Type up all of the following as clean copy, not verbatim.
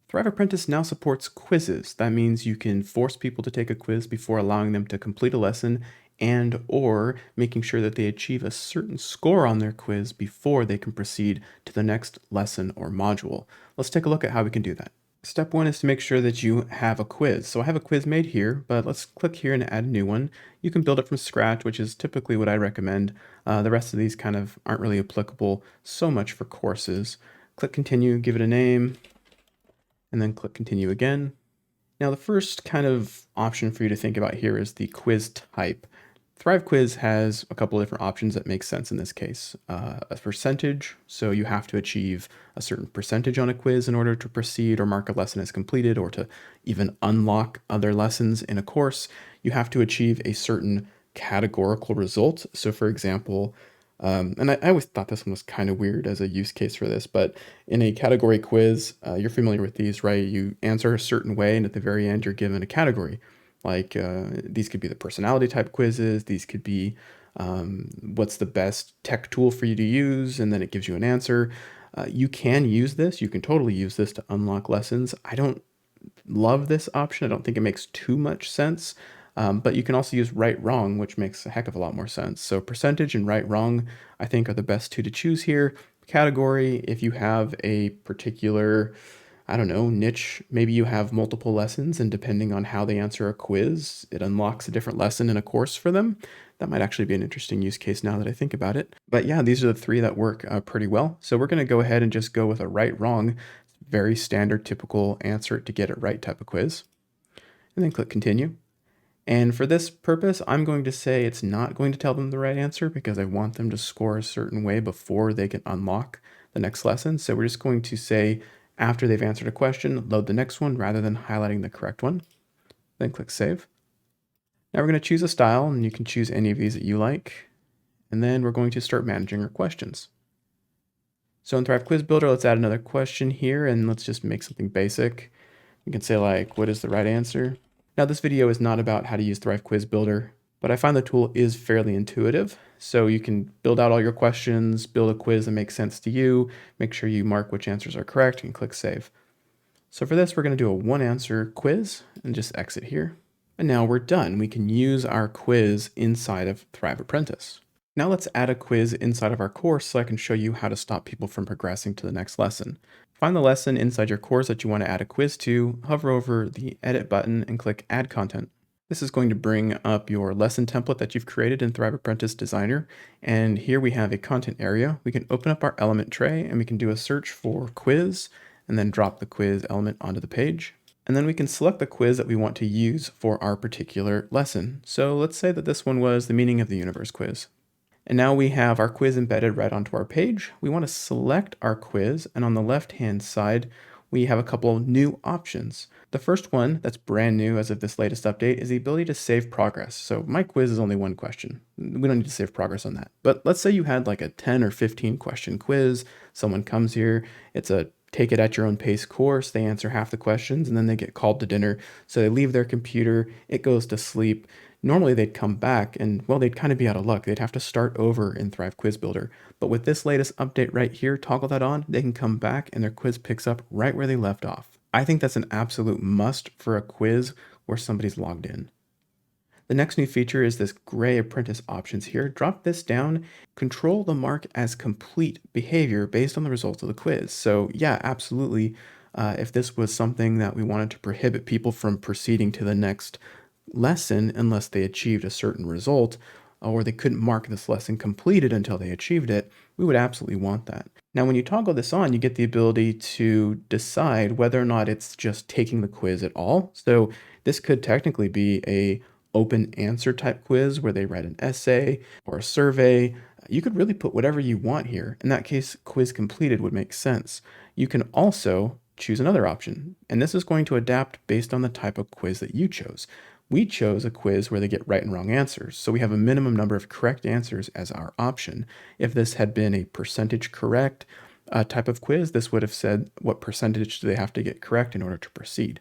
Thrive Apprentice now supports quizzes. That means you can force people to take a quiz before allowing them to complete a lesson and or making sure that they achieve a certain score on their quiz before they can proceed to the next lesson or module. Let's take a look at how we can do that. Step one is to make sure that you have a quiz. So I have a quiz made here, but let's click here and add a new one. You can build it from scratch, which is typically what I recommend. The rest of these kind of aren't really applicable so much for courses. Click continue, give it a name, and then click continue again. Now the first kind of option for you to think about here is the quiz type. Thrive Quiz has a couple of different options that make sense in this case. A percentage, so you have to achieve a certain percentage on a quiz in order to proceed or mark a lesson as completed, or to even unlock other lessons in a course. You have to achieve a certain categorical result. So for example, and I always thought this one was kind of weird as a use case for this, but in a category quiz, you're familiar with these, right? You answer a certain way, and at the very end, you're given a category. Like these could be the personality type quizzes. These could be what's the best tech tool for you to use, and then it gives you an answer. You can use this. You can totally use this to unlock lessons. I don't love this option. I don't think it makes too much sense. But you can also use right wrong, which makes a heck of a lot more sense. So percentage and right wrong, I think, are the best two to choose here. Category, if you have a particular, I don't know, niche, maybe you have multiple lessons, and depending on how they answer a quiz, it unlocks a different lesson in a course for them. That might actually be an interesting use case now that I think about it. But yeah, these are the three that work pretty well. So we're going to go ahead and just go with a right wrong, very standard, typical answer to get it right type of quiz. And then click continue. And for this purpose, I'm going to say it's not going to tell them the right answer because I want them to score a certain way before they can unlock the next lesson. So we're just going to say, after they've answered a question, load the next one rather than highlighting the correct one. Then click save. Now we're going to choose a style, and you can choose any of these that you like. And then we're going to start managing our questions. So in Thrive Quiz Builder, let's add another question here, and let's just make something basic. You can say like, what is the right answer? Now this video is not about how to use Thrive Quiz Builder, but I find the tool is fairly intuitive. So you can build out all your questions, build a quiz that makes sense to you, make sure you mark which answers are correct, and click save. So for this, we're going to do a one answer quiz and just exit here. And now we're done. We can use our quiz inside of Thrive Apprentice. Now let's add a quiz inside of our course so I can show you how to stop people from progressing to the next lesson. Find the lesson inside your course that you want to add a quiz to, hover over the edit button and click add content. This is going to bring up your lesson template that you've created in Thrive Apprentice Designer. And here we have a content area. We can open up our element tray and we can do a search for quiz and then drop the quiz element onto the page. And then we can select the quiz that we want to use for our particular lesson. So let's say that this one was the meaning of the universe quiz. And now we have our quiz embedded right onto our page. We want to select our quiz, and on the left-hand side, we have a couple of new options. The first one that's brand new as of this latest update is the ability to save progress. So my quiz is only one question. We don't need to save progress on that. But let's say you had like a 10 or 15 question quiz. Someone comes here, it's a take it at your own pace course. They answer half the questions and then they get called to dinner. So they leave their computer, it goes to sleep. Normally they'd come back and, well, they'd kind of be out of luck. They'd have to start over in Thrive Quiz Builder. But with this latest update right here, toggle that on, they can come back and their quiz picks up right where they left off. I think that's an absolute must for a quiz where somebody's logged in. The next new feature is this gray apprentice options here. Drop this down, control the mark as complete behavior based on the results of the quiz. So yeah, absolutely. If this was something that we wanted to prohibit people from proceeding to the next lesson unless they achieved a certain result, or they couldn't mark this lesson completed until they achieved it, we would absolutely want that. Now, when you toggle this on, you get the ability to decide whether or not it's just taking the quiz at all. So this could technically be a open answer type quiz where they write an essay or a survey. You could really put whatever you want here. In that case, quiz completed would make sense. You can also choose another option, and this is going to adapt based on the type of quiz that you chose. We chose a quiz where they get right and wrong answers, so we have a minimum number of correct answers as our option. If this had been a percentage correct type of quiz, this would have said what percentage do they have to get correct in order to proceed.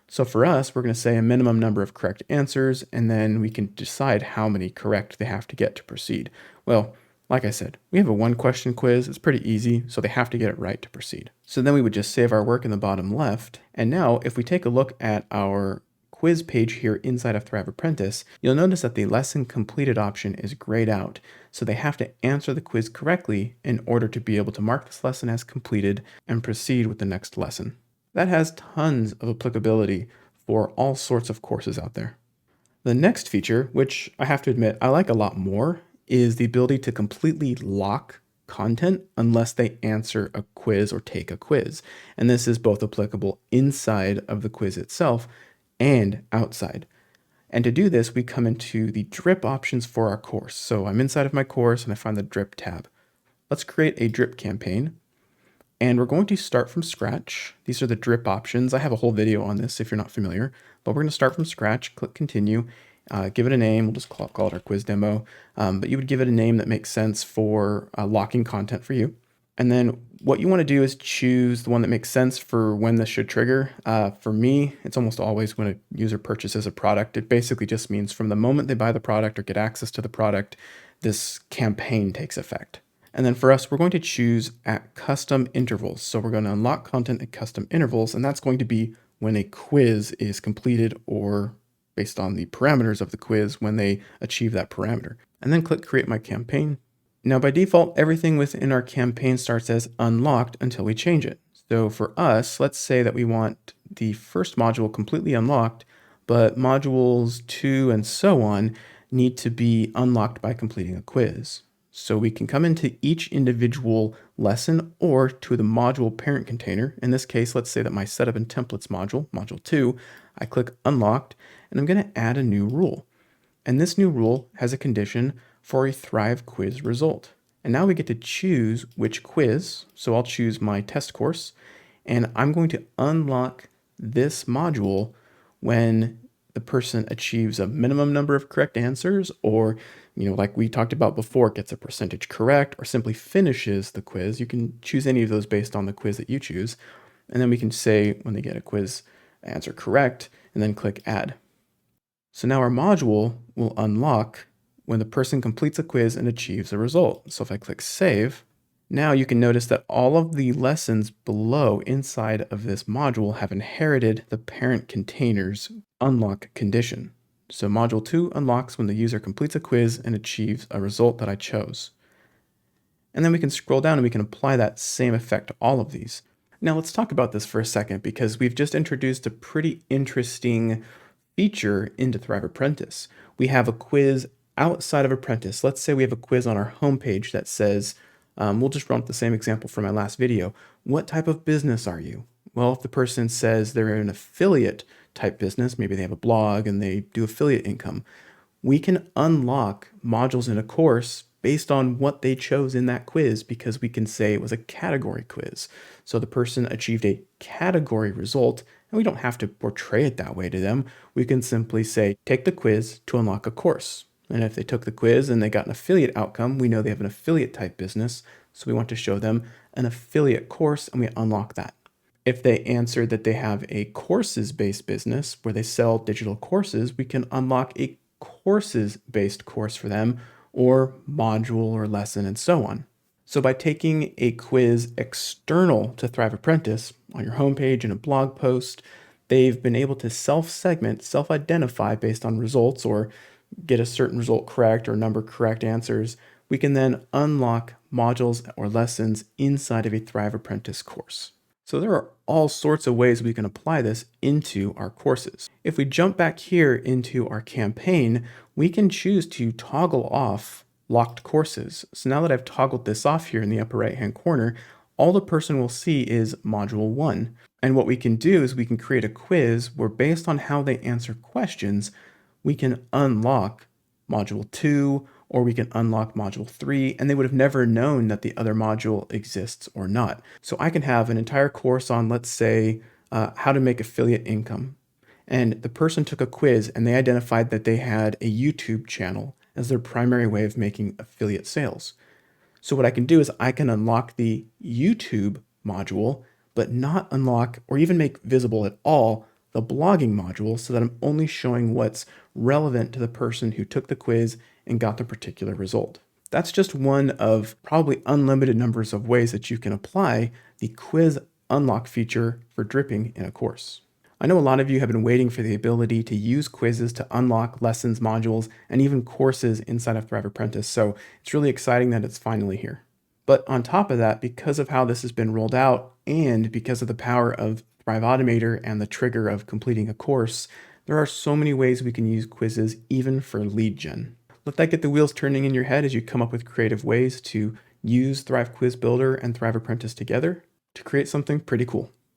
So for us, we're going to say a minimum number of correct answers, and then we can decide how many correct they have to get to proceed. Well, Like I said, we have a one question quiz. It's pretty easy, so they have to get it right to proceed. So then we would just save our work in the bottom left. And now if we take a look at our quiz page here inside of Thrive Apprentice, you'll notice that the lesson completed option is grayed out. So they have to answer the quiz correctly in order to be able to mark this lesson as completed and proceed with the next lesson. That has tons of applicability for all sorts of courses out there. The next feature, which I have to admit I like a lot more, is the ability to completely lock content unless they answer a quiz or take a quiz. And this is both applicable inside of the quiz itself and outside. And to do this, we come into the drip options for our course. So I'm inside of my course and I find the drip tab. Let's create a drip campaign. And we're going to start from scratch. These are the drip options. I have a whole video on this if you're not familiar, but we're going to start from scratch, click continue, give it a name. We'll just call it our quiz demo, but you would give it a name that makes sense for locking content for you. And then what you want to do is choose the one that makes sense for when this should trigger. For me, it's almost always when a user purchases a product. It basically just means from the moment they buy the product or get access to the product, this campaign takes effect. And then for us, we're going to choose at custom intervals. So we're going to unlock content at custom intervals, and that's going to be when a quiz is completed or based on the parameters of the quiz when they achieve that parameter. And then click Create My Campaign. Now by default, everything within our campaign starts as unlocked until we change it. So for us, let's say that we want the first module completely unlocked, but modules 2 and so on need to be unlocked by completing a quiz. So we can come into each individual lesson or to the module parent container. In this case, let's say that my setup and templates module, module 2, I click unlocked and I'm going to add a new rule. And this new rule has a condition for a Thrive quiz result. And now we get to choose which quiz. So I'll choose my test course and I'm going to unlock this module when the person achieves a minimum number of correct answers, or like we talked about before, gets a percentage correct, or simply finishes the quiz. You can choose any of those based on the quiz that you choose. And then we can say when they get a quiz answer correct, and then click add. So now our module will unlock when the person completes a quiz and achieves a result. So if I click save, now you can notice that all of the lessons below inside of this module have inherited the parent container's unlock condition. So module 2 unlocks when the user completes a quiz and achieves a result that I chose. And then we can scroll down and we can apply that same effect to all of these. Now let's talk about this for a second because we've just introduced a pretty interesting feature into Thrive Apprentice. We have a quiz outside of Apprentice. Let's say we have a quiz on our homepage that says, we'll just run with the same example from my last video. What type of business are you? Well, if the person says they're an affiliate type business, maybe they have a blog and they do affiliate income, we can unlock modules in a course based on what they chose in that quiz because we can say it was a category quiz. So the person achieved a category result, and we don't have to portray it that way to them. We can simply say, take the quiz to unlock a course. And if they took the quiz and they got an affiliate outcome, we know they have an affiliate type business. So we want to show them an affiliate course and we unlock that. If they answered that they have a courses-based business where they sell digital courses, we can unlock a courses-based course for them, or module or lesson and so on. So by taking a quiz external to Thrive Apprentice on your homepage in a blog post, they've been able to self-segment, self-identify based on results or get a certain result correct or number correct answers. We can then unlock modules or lessons inside of a Thrive Apprentice course. So there are all sorts of ways we can apply this into our courses. If we jump back here into our campaign, we can choose to toggle off locked courses. So now that I've toggled this off here in the upper right hand corner, all the person will see is module 1. And what we can do is we can create a quiz where based on how they answer questions, we can unlock module 2 or we can unlock module 3, and they would have never known that the other module exists or not. So I can have an entire course on, let's say, how to make affiliate income. And the person took a quiz and they identified that they had a YouTube channel as their primary way of making affiliate sales. So what I can do is I can unlock the YouTube module, but not unlock or even make visible at all the blogging module so that I'm only showing what's relevant to the person who took the quiz and got the particular result. That's just one of probably unlimited numbers of ways that you can apply the quiz unlock feature for dripping in a course. I know a lot of you have been waiting for the ability to use quizzes to unlock lessons, modules, and even courses inside of Thrive Apprentice, so it's really exciting that it's finally here. But on top of that, because of how this has been rolled out and because of the power of Thrive Automator and the trigger of completing a course, there are so many ways we can use quizzes even for lead gen. Let that get the wheels turning in your head as you come up with creative ways to use Thrive Quiz Builder and Thrive Apprentice together to create something pretty cool.